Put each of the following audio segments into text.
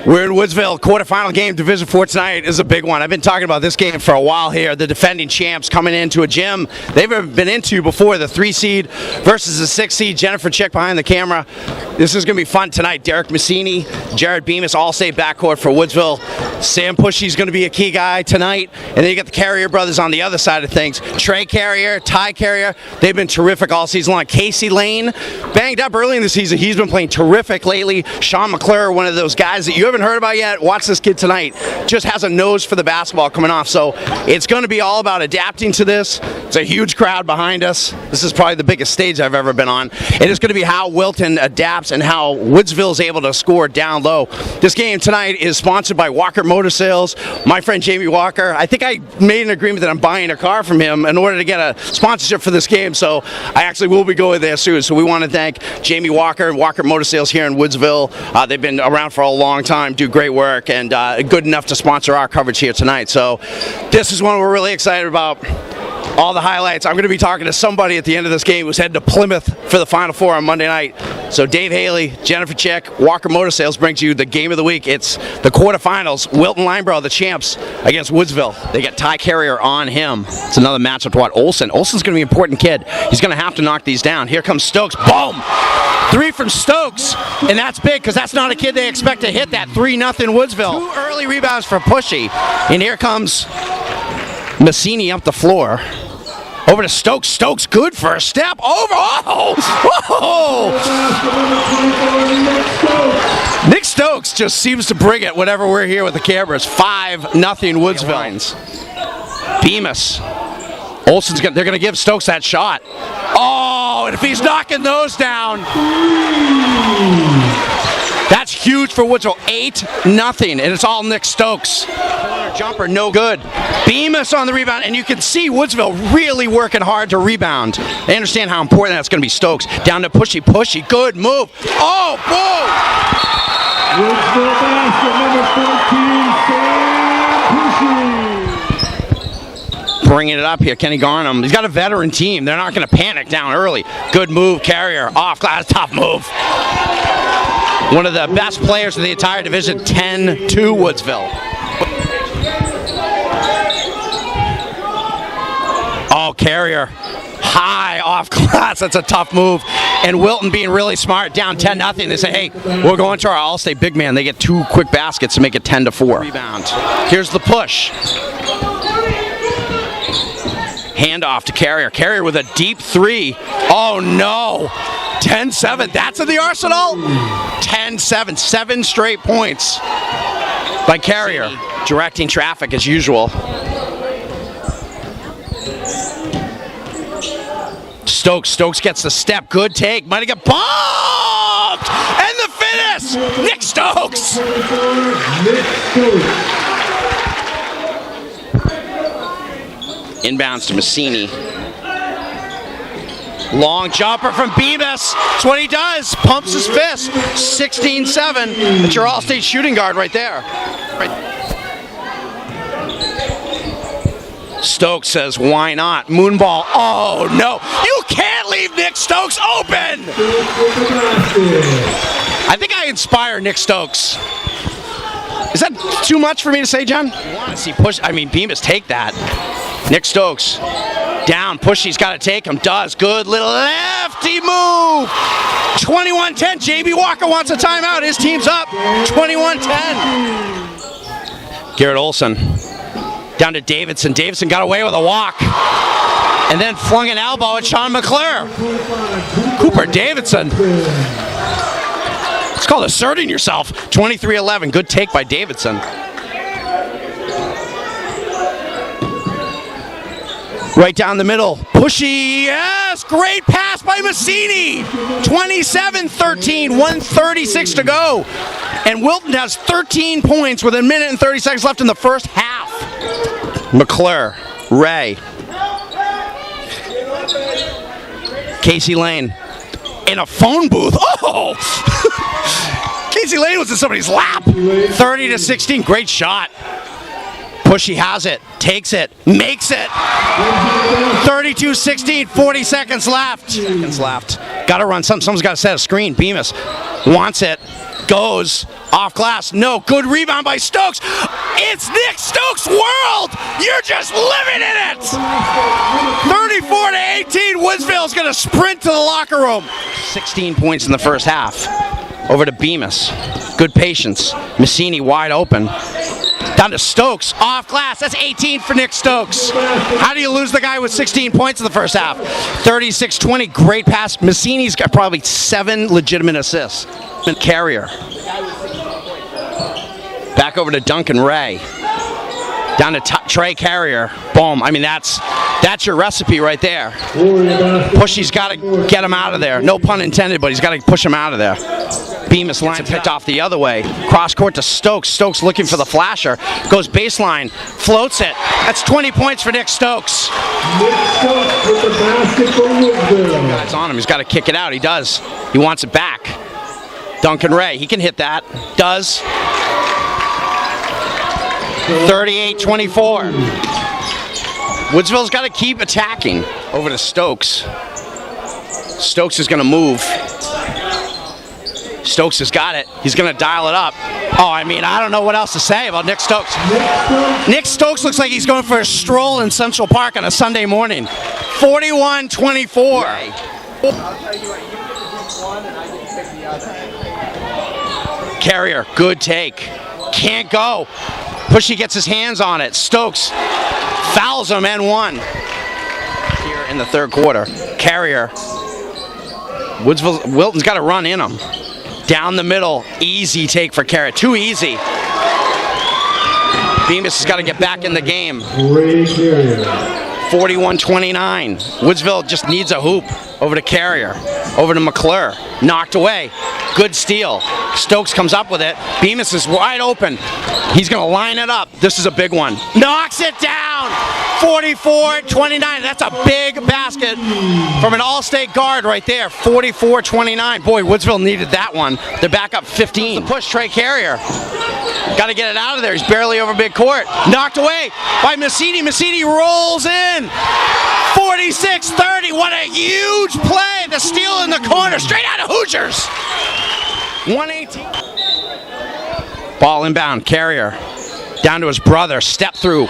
We're in Woodsville, quarterfinal game, Division 4 tonight is a big one. I've been talking about this game for a while here. The defending champs coming into a gym they've never been into before, the 3 seed versus the 6 seed. Jennifer Chick behind the camera. This is going to be fun tonight. Derek Massini, Jared Bemis, all-state backcourt for Woodsville. Sam Pushy's going to be a key guy tonight. And then you got the Carrier brothers on the other side of things. Trey Carrier, Ty Carrier, they've been terrific all season long. Casey Lane, banged up early in the season. He's been playing terrific lately. Sean McClure, one of those guys that you haven't heard about yet. Watch this kid tonight. Just has a nose for the basketball coming off. So it's going to be all about adapting to this. It's a huge crowd behind us. This is probably the biggest stage I've ever been on. It is going to be how Wilton adapts and how Woodsville is able to score down low. This game tonight is sponsored by Walker Motor Sales. My friend Jamie Walker, I think I made an agreement that I'm buying a car from him in order to get a sponsorship for this game, so I actually will be going there soon. So we want to thank Jamie Walker and Walker Motor Sales here in Woodsville. They've been around for a long time, do great work, and good enough to sponsor our coverage here tonight. So this is one we're really excited about. All the highlights. I'm going to be talking to somebody at the end of this game who's heading to Plymouth for the Final Four on Monday night. So Dave Haley, Jennifer Chick, Walker Motor Sales brings you the game of the week. It's the quarterfinals. Wilton-Lyndeborough, the champs, against Woodsville. They get Ty Carrier on him. It's another matchup to watch. Olsen. Olsen's going to be an important kid. He's going to have to knock these down. Here comes Stokes. Boom! 3 from Stokes. And that's big because that's not a kid they expect to hit that 3-0 Woodsville. 2 early rebounds for Pushy. And here comes Massini up the floor. Over to Stokes. Stokes good for a step. Over. Oh! Nick Stokes just seems to bring it whenever we're here with the cameras. 5-0 Woodsville. Bemis. Olsen's they're going to give Stokes that shot. Oh, and if he's knocking those down, that's huge for Woodsville. 8-0, and it's all Nick Stokes. Corner jumper, no good. Bemis on the rebound, and you can see Woodsville really working hard to rebound. They understand how important that's going to be. Stokes down to Pushy. Good move. Oh, boom! Woodsville basket number 14, Sam Pushy. Bringing it up here, Kenny Garnham. He's got a veteran team. They're not going to panic down early. Good move, Carrier. Off glass, tough move. One of the best players in the entire division, 10-2 Woodsville. Oh, Carrier. High off glass. That's a tough move. And Wilton being really smart, down 10-0. They say, hey, we're going to our all-state big man. They get 2 quick baskets to make it 10-4. Rebound. Here's the push. Handoff to Carrier. Carrier with a deep 3. Oh, no. 10-7. That's in the arsenal? 10-7. 7 straight points by Carrier. Directing traffic as usual. Stokes gets the step. Good take. Might have got bombed! And the finish! Nick Stokes! Inbounds to Massini. Long jumper from Bemis. That's what he does. Pumps his fist. 16-7. That's your all-state shooting guard right there. Stokes says, why not? Moonball. Oh, no. You can't leave Nick Stokes open. I think I inspire Nick Stokes. Is that too much for me to say, John? You want to see Bemis take that. Nick Stokes. Down, Pushy's got to take him. Does. Good little lefty move. 21-10. J.B. Walker wants a timeout. His team's up. 21-10. Garrett Olsen. Down to Davidson. Davidson got away with a walk. And then flung an elbow at Sean McClure. Cooper Davidson. It's called asserting yourself. 23-11. Good take by Davidson. Right down the middle. Pushy, yes! Great pass by Massini! 27-13, 1:36 to go. And Wilton has 13 points with 1 minute and 30 seconds left in the first half. McClure, Ray. Casey Lane in a phone booth. Oh! Casey Lane was in somebody's lap. 30-16, great shot. Pushy has it, takes it, makes it. 32-16, 40 seconds left. Got to run something. Someone's got to set a screen. Bemis wants it. goes off glass. No, good rebound by Stokes. It's Nick Stokes' world. You're just living in it. 34-18. Woodsville's going to sprint to the locker room. 16 points in the first half. Over to Bemis. Good patience. Massini wide open. Down to Stokes, off glass. That's 18 for Nick Stokes. How do you lose the guy with 16 points in the first half? 36-20, great pass. Massini's got probably 7 legitimate assists. Carrier. Back over to Duncan Ray. Down to Trey Carrier. Boom. I mean, that's your recipe right there. Pushy's got to get him out of there. No pun intended, but he's got to push him out of there. Bemis line picked off the other way. Cross court to Stokes. Stokes looking for the flasher. Goes baseline. Floats it. That's 20 points for Nick Stokes. Nick Stokes with the basket for Woodsville. Guys on him. He's got to kick it out. He does. He wants it back. Duncan Ray. He can hit that. Does. 38-24. Woodsville's got to keep attacking. Over to Stokes. Stokes is going to move. Stokes has got it. He's going to dial it up. Oh, I mean, I don't know what else to say about Nick Stokes. Nick Stokes looks like he's going for a stroll in Central Park on a Sunday morning. 41-24. Carrier, good take. Can't go. Pushy gets his hands on it. Stokes fouls him and one. Here in the third quarter. Carrier. Wilton's got to run in him. Down the middle, easy take for Carrier. Too easy. Bemis has got to get back in the game. 41-29. Woodsville just needs a hoop. Over to Carrier. Over to McClure. Knocked away. Good steal. Stokes comes up with it. Bemis is wide open. He's going to line it up. This is a big one. Knocks it down. 44-29. That's a big basket from an all-state guard right there. 44-29. Boy, Woodsville needed that one. They're back up 15. Push Trey Carrier. Got to get it out of there. He's barely over midcourt. Knocked away by Massini. Massini rolls in. 46-30. What a huge play. The steal in the corner. Straight out of Hoosiers. 118. Ball inbound. Carrier. Down to his brother. Step through.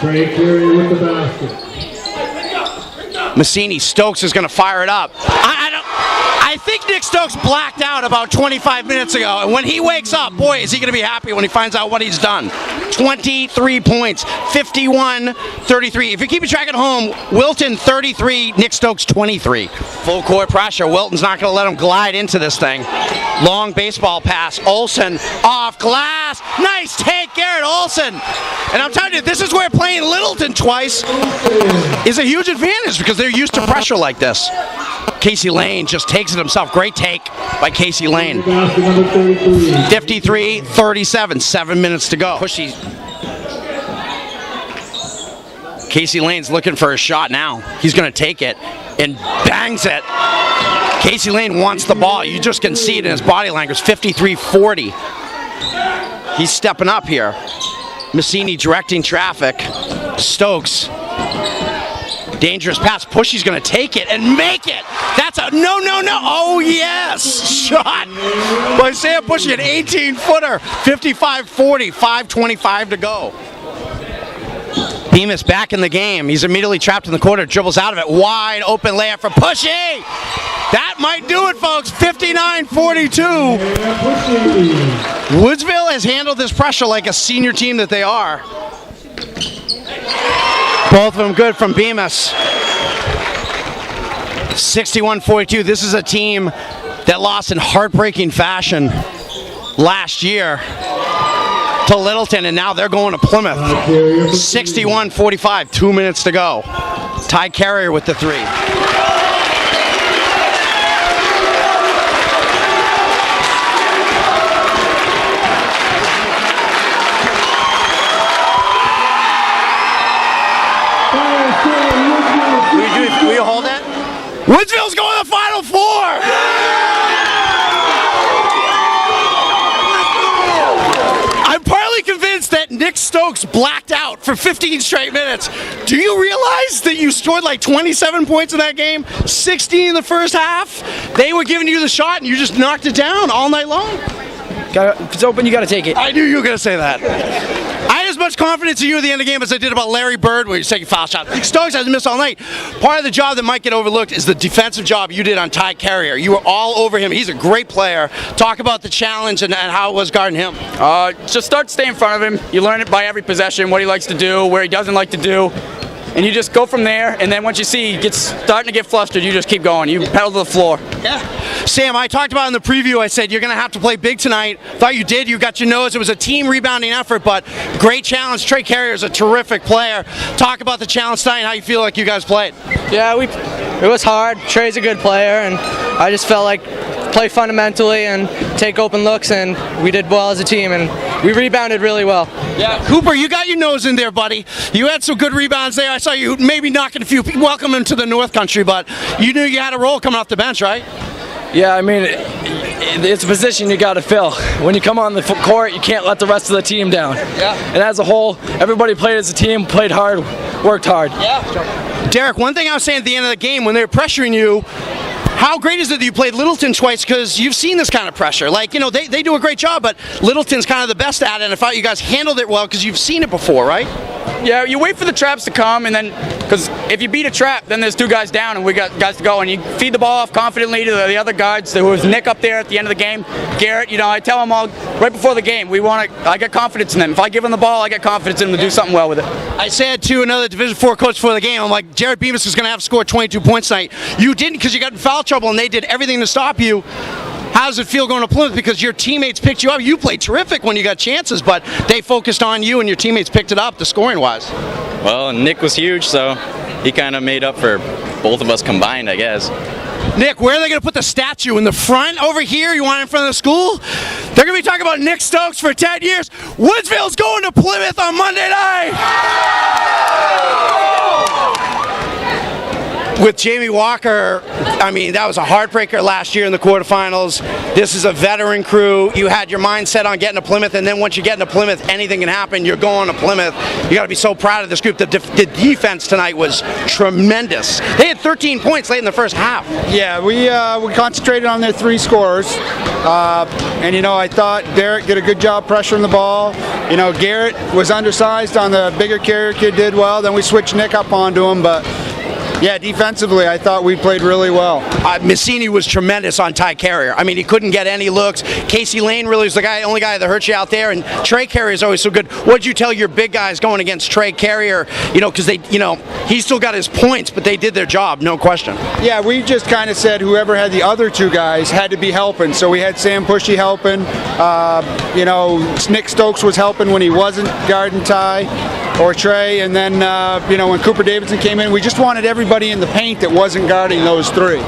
Trey Carrier with the basket. Massini. Stokes is going to fire it up. I think Nick Stokes blacked out about 25 minutes ago, and when he wakes up, boy, is he going to be happy when he finds out what he's done. 23 points, 51-33. If you're keeping track at home, Wilton 33, Nick Stokes 23. Full court pressure. Wilton's not going to let him glide into this thing. Long baseball pass. Olsen off glass. Nice take, Garrett Olsen. And I'm telling you, this is where playing Littleton twice is a huge advantage because they're used to pressure like this. Casey Lane just takes it himself. Great take by Casey Lane. 53-37, 7 minutes to go. Pushy. Casey Lane's looking for a shot now. He's going to take it and bangs it. Casey Lane wants the ball. You just can see it in his body language. 53-40. He's stepping up here. Massini directing traffic. Stokes. Dangerous pass. Pushy's going to take it and make it. That's a no. Oh, yes. Shot by Sam Pushy, an 18-footer. 55-40. 5:25 to go. Bemis back in the game. He's immediately trapped in the corner. Dribbles out of it. Wide open layup for Pushy. That might do it, folks. 59-42. Woodsville has handled this pressure like a senior team that they are. Both of them good from Bemis. 61-42. This is a team that lost in heartbreaking fashion last year to Littleton, and now they're going to Plymouth. 61-45. 2 minutes to go. Ty Carrier with the three. Will you hold it? Woodsville's going to the Final Four! I'm partly convinced that Nick Stokes blacked out for 15 straight minutes. Do you realize that you scored like 27 points in that game? 16 in the first half? They were giving you the shot and you just knocked it down all night long? If it's open, you got to take it. I knew you were going to say that. I had as much confidence in you at the end of the game as I did about Larry Bird when he was taking foul shots. Stokes hasn't missed all night. Part of the job that might get overlooked is the defensive job you did on Ty Carrier. You were all over him. He's a great player. Talk about the challenge and how it was guarding him. Just start to stay in front of him. You learn it by every possession, what he likes to do, where he doesn't like to do. And you just go from there, and then once you see he gets starting to get flustered, you just keep going. You pedal to the floor. Yeah. Sam, I talked about in the preview, I said you're going to have to play big tonight. Thought you did. You got your nose. It was a team rebounding effort, but great challenge. Trey Carrier is a terrific player. Talk about the challenge tonight and how you feel like you guys played. Yeah, it was hard. Trey's a good player, and I just felt like play fundamentally and take open looks, and we did well as a team, and we rebounded really well. Yeah, Cooper, you got your nose in there, buddy. You had some good rebounds there. I saw you maybe knocking a few people. Welcome him to the North Country, but you knew you had a role coming off the bench, right? Yeah, I mean, it's a position you got to fill. When you come on the court, you can't let the rest of the team down. Yeah. And as a whole, everybody played as a team, played hard, worked hard. Yeah. Derek, one thing I was saying at the end of the game when they were pressuring you, how great is it that you played Littleton twice? Because you've seen this kind of pressure. Like, you know, they do a great job, but Littleton's kind of the best at it, and I thought you guys handled it well because you've seen it before, right? Yeah, you wait for the traps to come, and then, because if you beat a trap, then there's two guys down, and we got guys to go, and you feed the ball off confidently to the other guards. There was Nick up there at the end of the game. Garrett, you know, I tell them all right before the game, I get confidence in them. If I give them the ball, I get confidence in them to do something well with it. I said to another Division IV coach before the game, I'm like, Jared Bemis is going to have to score 22 points tonight. You didn't because you got in foul trouble, and they did everything to stop you. How does it feel going to Plymouth? Because your teammates picked you up. You played terrific when you got chances, but they focused on you and your teammates picked it up, the scoring-wise. Well, Nick was huge, so he kind of made up for both of us combined, I guess. Nick, where are they going to put the statue? In the front over here? You want it in front of the school? They're going to be talking about Nick Stokes for 10 years. Woodsville's going to Plymouth on Monday night. With Jamie Walker, I mean, that was a heartbreaker last year in the quarterfinals. This is a veteran crew. You had your mind set on getting to Plymouth, and then once you get into Plymouth, anything can happen. You're going to Plymouth. You got to be so proud of this group. The defense tonight was tremendous. They had 13 points late in the first half. Yeah, we concentrated on their three scorers, and you know, I thought Derek did a good job pressuring the ball. You know, Garrett was undersized on the bigger Carrier kid, did well. Then we switched Nick up onto him, but yeah, defensively, I thought we played really well. Messini was tremendous on Ty Carrier. I mean, he couldn't get any looks. Casey Lane really was the only guy that hurt you out there, and Trey Carrier is always so good. What'd you tell your big guys going against Trey Carrier? You know, because he still got his points, but they did their job, no question. Yeah, we just kind of said whoever had the other two guys had to be helping. So we had Sam Pushy helping. You know, Nick Stokes was helping when he wasn't guarding Ty or Trey, and then you know, when Cooper Davidson came in, we just wanted everybody in the paint that wasn't guarding those three.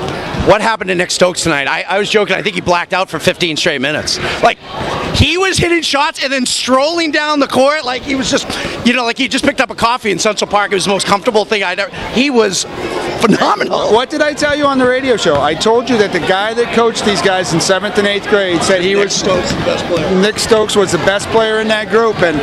What happened to Nick Stokes tonight? I was joking. I think he blacked out for 15 straight minutes. Like, he was hitting shots and then strolling down the court like he was just, you know, like he just picked up a coffee in Central Park. It was the most comfortable thing I'd ever. He was phenomenal. What did I tell you on the radio show? I told you that the guy that coached these guys in 7th and 8th grade said Nick Stokes the best player. Nick Stokes was the best player in that group, and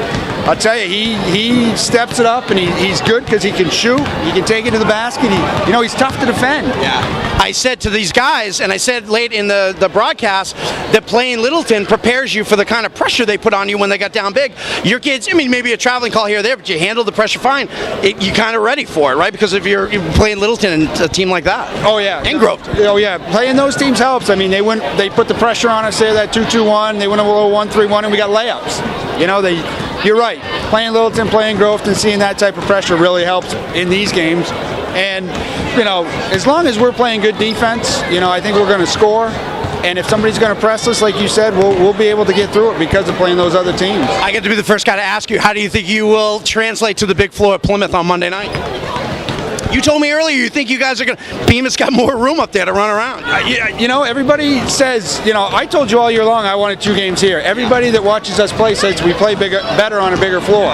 I'll tell you, he steps it up, and he's good because he can shoot, he can take it to the basket. You know, he's tough to defend. Yeah. I said to these guys, and I said late in the broadcast, that playing Littleton prepares you for the kind of pressure they put on you when they got down big. Your kids, I mean, maybe a traveling call here or there, but you handle the pressure fine. You're kind of ready for it, right? Because if you're playing Littleton and a team like that. Oh, yeah. And Grove. Oh, yeah. Playing those teams helps. I mean, they put the pressure on us there, that 2-2-1. They went a little 1-3-1, and we got layups. You know, you're right. Playing Littleton, playing Grove, and seeing that type of pressure really helps in these games. And, you know, as long as we're playing good defense, you know, I think we're going to score. And if somebody's going to press us, like you said, we'll be able to get through it because of playing those other teams. I get to be the first guy to ask you, how do you think you will translate to the big floor at Plymouth on Monday night? You told me earlier you think you guys are going to... Bemis got more room up there to run around. You know, everybody says, you know, I told you all year long I wanted 2 games here. Everybody that watches us play says we play better on a bigger floor.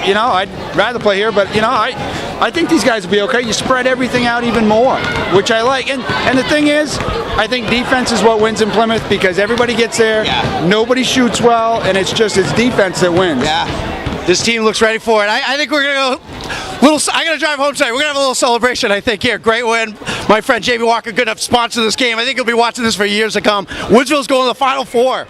You know, I'd rather play here, but, you know, I think these guys will be okay. You spread everything out even more, which I like. And the thing is, I think defense is what wins in Plymouth because everybody gets there, nobody shoots well, and it's defense that wins. Yeah. This team looks ready for it. I think we're going to go I'm going to drive home tonight. We're going to have a little celebration, I think, here. Great win. My friend Jamie Walker, good enough to sponsor this game. I think he'll be watching this for years to come. Woodsville's going to the Final Four.